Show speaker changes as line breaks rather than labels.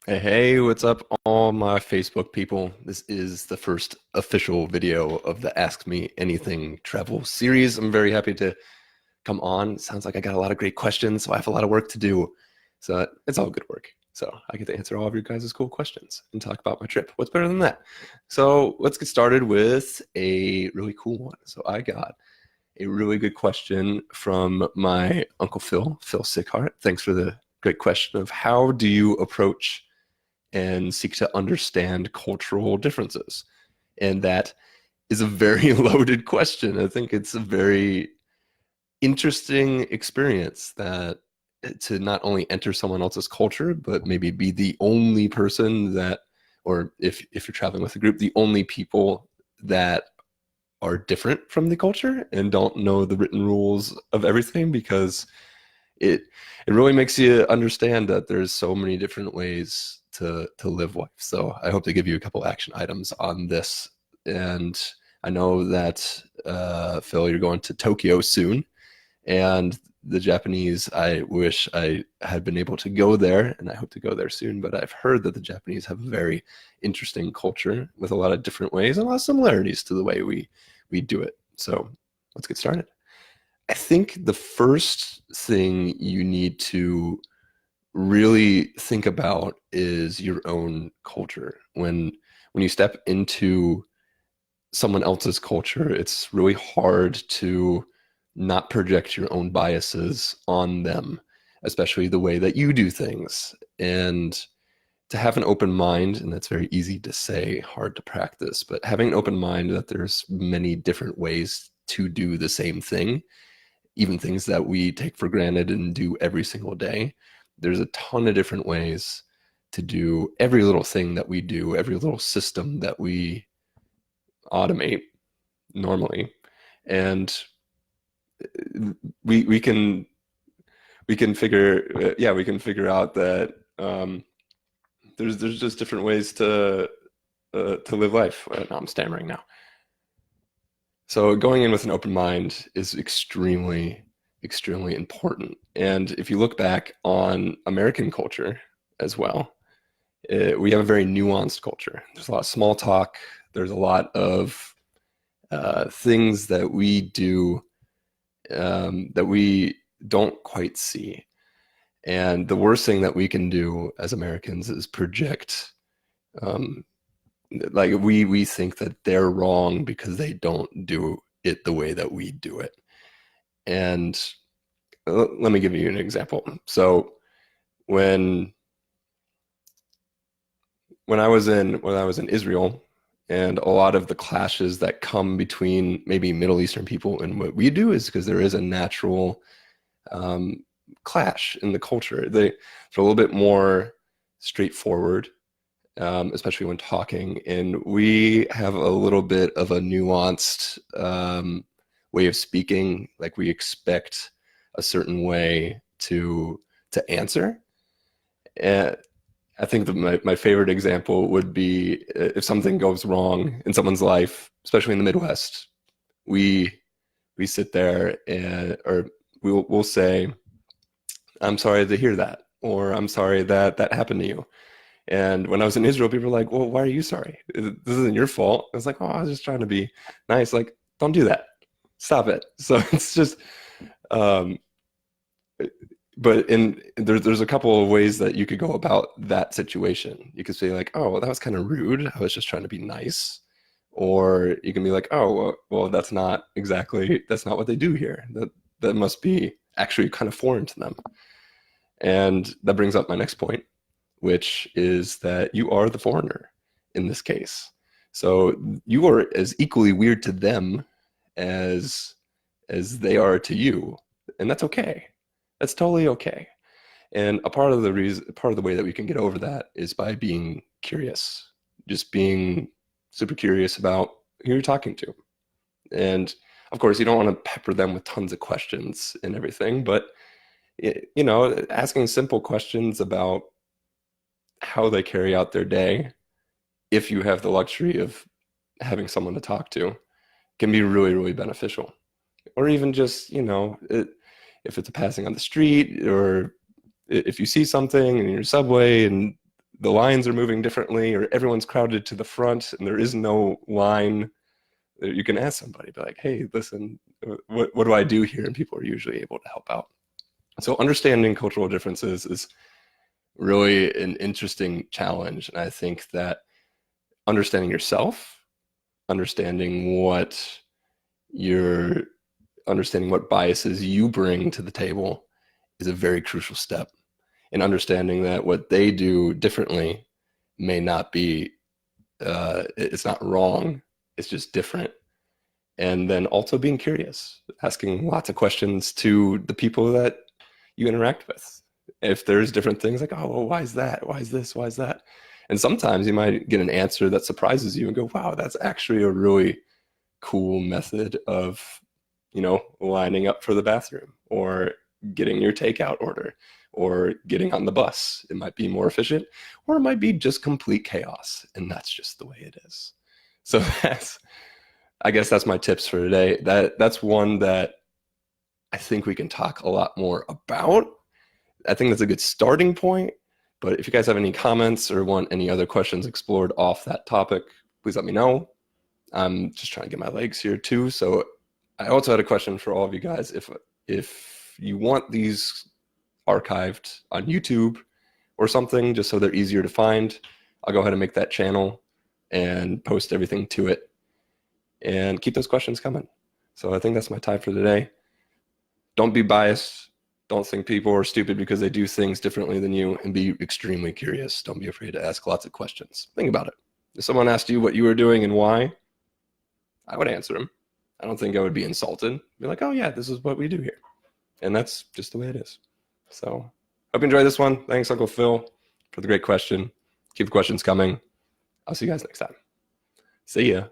Hey, what's up, all my Facebook people? This is the first official video of the Ask Me Anything travel series. I'm very happy to come on. Sounds like I got a lot of great questions, so I have a lot of work to do. So it's all good work. So I get to answer all of your guys' cool questions and talk about my trip. What's better than that? So let's get started with a really cool one. So I got a really good question from my Uncle Phil Sichhart. Thanks for the great question of how do you approach and seek to understand cultural differences? And that is a very loaded question. I think it's a very interesting experience that to not only enter someone else's culture, but maybe be the only person that, or if you're traveling with a group, the only people that are different from the culture and don't know the written rules of everything because it it really makes you understand that there's so many different ways to live life. So I hope to give you a couple action items on this. And I know that Phil, you're going to Tokyo soon, and the Japanese, I wish I had been able to go there, and I hope to go there soon. But I've heard that the Japanese have a very interesting culture with a lot of different ways and a lot of similarities to the way we do it. So let's get started. I think the first thing you need to really think about is your own culture. When you step into someone else's culture, it's really hard to not project your own biases on them, especially the way that you do things. And to have an open mind, and that's very easy to say, hard to practice, but having an open mind that there's many different ways to do the same thing, even things that we take for granted and do every single day. There's a ton of different ways to do every little thing that we do, every little system that we automate normally. And we can we can figure out that there's just different ways to live life. No, I'm stammering now. So going in with an open mind is extremely important. And if you look back on American culture as well, we have a very nuanced culture. There's a lot of small talk. There's a lot of things that we do that we don't quite see. And the worst thing that we can do as Americans is project um, like we think that they're wrong because they don't do it the way that we do it. And let me give you an example. So when when I was in Israel, and a lot of the clashes that come between maybe Middle Eastern people and what we do is because there is a natural um, clash in the culture. They're a little bit more straightforward, especially when talking. And we have a little bit of a nuanced way of speaking. Like we expect a certain way to answer. And I think that my favorite example would be if something goes wrong in someone's life, especially in the Midwest, we we sit there and or we'll say, "I'm sorry to hear that," or "I'm sorry that that happened to you." And when I was in Israel, people were like, "Well, why are you sorry? This isn't your fault." I was like, "Oh, I was just trying to be nice." Like, don't do that. Stop it. So it's just, um, but there's a couple of ways that you could go about that situation. You could say like, "Oh, well, that was kind of rude. I was just trying to be nice," or you can be like, "Oh, well, that's not what they do here. That must be actually kind of foreign to them." And that brings up my next point, which is that you are the foreigner in this case. So you are as equally weird to them as they are to you, and that's okay. That's totally okay. And a part of the way that we can get over that is by being curious, just being super curious about who you're talking to. And of course, you don't want to pepper them with tons of questions and everything, but asking simple questions about how they carry out their day, if you have the luxury of having someone to talk to, can be really beneficial. Or even just, if it's a passing on the street, or if you see something in your subway and the lines are moving differently, or everyone's crowded to the front and there is no line, you can ask somebody, be like, hey, listen, what do I do here? And people are usually able to help out. So understanding cultural differences is really an interesting challenge. And I think that understanding yourself, understanding what your understanding what biases you bring to the table is a very crucial step. And understanding that what they do differently may not be, it's not wrong, it's just different. And then also being curious, asking lots of questions to the people that you interact with. If there's different things like, oh, well, why is that? Why is this? Why is that? And sometimes you might get an answer that surprises you and go, wow, that's actually a really cool method of, lining up for the bathroom or getting your takeout order or getting on the bus. It might be more efficient, or it might be just complete chaos. And that's just the way it is. So I guess that's my tips for today. That's one that I think we can talk a lot more about. I think that's a good starting point. But if you guys have any comments or want any other questions explored off that topic, please let me know. I'm just trying to get my legs here too. So I also had a question for all of you guys. If you want these archived on YouTube or something, just so they're easier to find, I'll go ahead and make that channel and post everything to it and keep those questions coming. So I think that's my time for today. Don't be biased. Don't think people are stupid because they do things differently than you, and be extremely curious. Don't be afraid to ask lots of questions. Think about it. If someone asked you what you were doing and why, I would answer them. I don't think I would be insulted. Be like, oh yeah, this is what we do here. And that's just the way it is. So hope you enjoyed this one. Thanks, Uncle Phil, for the great question. Keep the questions coming. I'll see you guys next time. See ya.